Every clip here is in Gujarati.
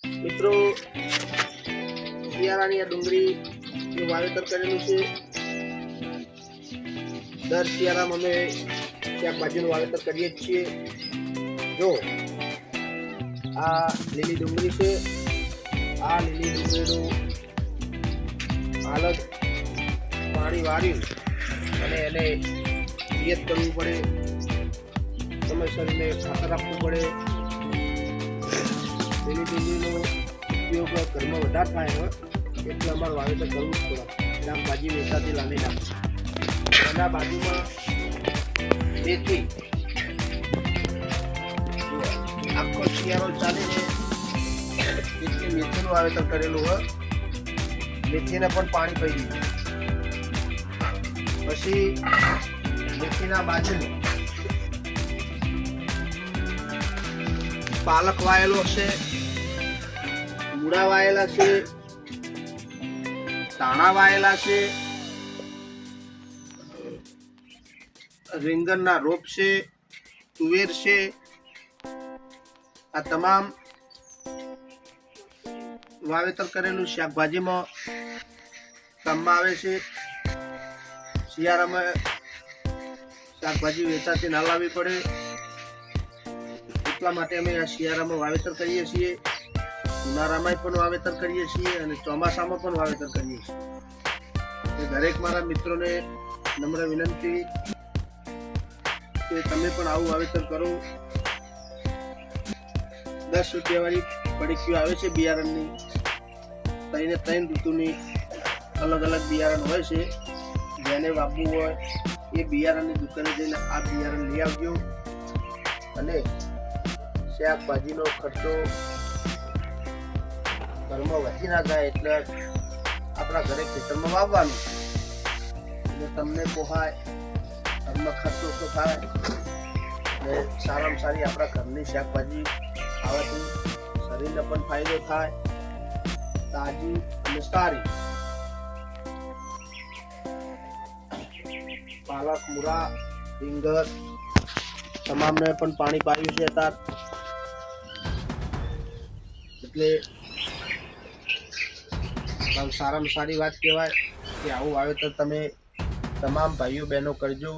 મિત્રો શિયાળાની આ ડુંગળીનું વાવેતર કરેલું છે. દર શિયાળામાં અમે શાકભાજીનું વાવેતર કરીએ છીએ. જો આ લીલી ડુંગળી છે, આ લીલી ડુંગળીનું હાલ જ પાણી વાળ્યું અને એને પિયત કરવું પડે, સમયસર એને ખાતર આપવું પડે. લીલી ડુંગળીનો ઉપયોગ ઘરમાં વધારે થાય હોય એટલે અમારે વાવેતર કરવું જ પડે. શાકભાજી વેચાતી લાવી નાખે. એના બાજુમાં મેથી, આખો શિયાળો ચાલીને મેથીનું વાવેતર કરેલું હોય. મેથીને પણ પાણી પડી દીધું. પછી મેથીના બાજુમાં પાલક વાયેલો છે, મૂળા વાયેલા છે, ધાણા વાયેલા છે, રીંગણના રોપ છે, તુવેર છે. આ તમામ વાવેતર કરેલું શાકભાજીમાં કામમાં આવે છે. શિયાળામાં શાકભાજી વેચાતી ના લાવવી પડે એટલા માટે અમે આ શિયાળામાં વાવેતર કરીએ છીએ. ઉનાળામાં પણ વાવેતર કરીએ છીએ અને ચોમાસામાં પણ વાવેતર કરીએ છીએ. દરેક મારા મિત્રોને નમ્ર વિનંતી કે તમે પણ આવું વાવેતર કરો. 10 રૂપિયા વાળી પડીકીઓ આવે છે બિયારણની. 3 ઋતુની અલગ અલગ બિયારણ હોય છે. જેને વાવવું હોય એ બિયારણની દુકાને જઈને આ બિયારણ લઈ આવજો અને શાકભાજીનો ખર્ચો ઘરમાં વધી ના જાય એટલે આપણા ઘરે ખેતરમાં વાવવાનું એટલે તમને પોહાય, ઘરમાં ખર્ચો ઓછો થાય અને સારામાં સારી આપણા ઘરની શાકભાજી ખાવાથી શરીરને પણ ફાયદો થાય, તાજી અને સારી. પાલક, મૂળા, રીંગણ તમામને પણ પાણી પાયું છે અત્યારે. એટલે સારામાં સારી વાત કહેવાય કે આવું વાવેતર તમે તમામ ભાઈઓ બહેનો કરજો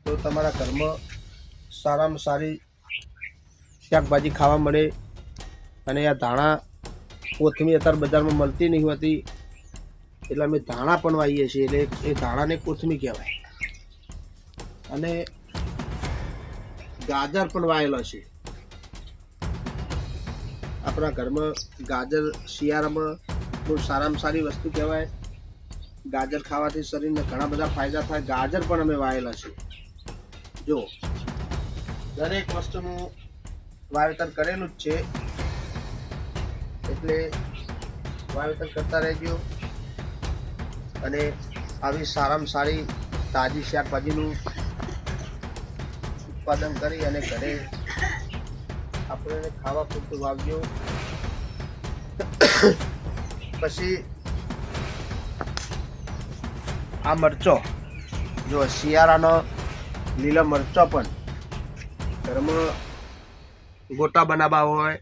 તો તમારા ઘરમાં સારામાં સારી શાકભાજી ખાવા મળે. અને આ ધાણા કોથમીર અત્યારે બજારમાં મળતી નહીં હોતી એટલે અમે ધાણા પણ વાવીએ છીએ. એટલે એ ધાણાને કોથમીર કહેવાય. અને ગાજર પણ વાયેલો છે. આપણા ઘરમાં ગાજર શિયાળામાં બહુ સારામાં સારી વસ્તુ કહેવાય. ગાજર ખાવાથી શરીરને ઘણા બધા ફાયદા થાય. ગાજર પણ અમે વાયેલા છે. જો દરેક વસ્તુનું વાવેતર કરેલું જ છે એટલે વાવેતર કરતા રહેજો અને આવી સારામાં સારી તાજી શાકભાજીનું ઉત્પાદન કરી અને ઘરે આપણે ખાવા પૂરતું વાવજો. પછી આ મરચો, જો શિયાળાનો લીલા મરચો પણ ઘરમાં ગોટા બનાવવા હોય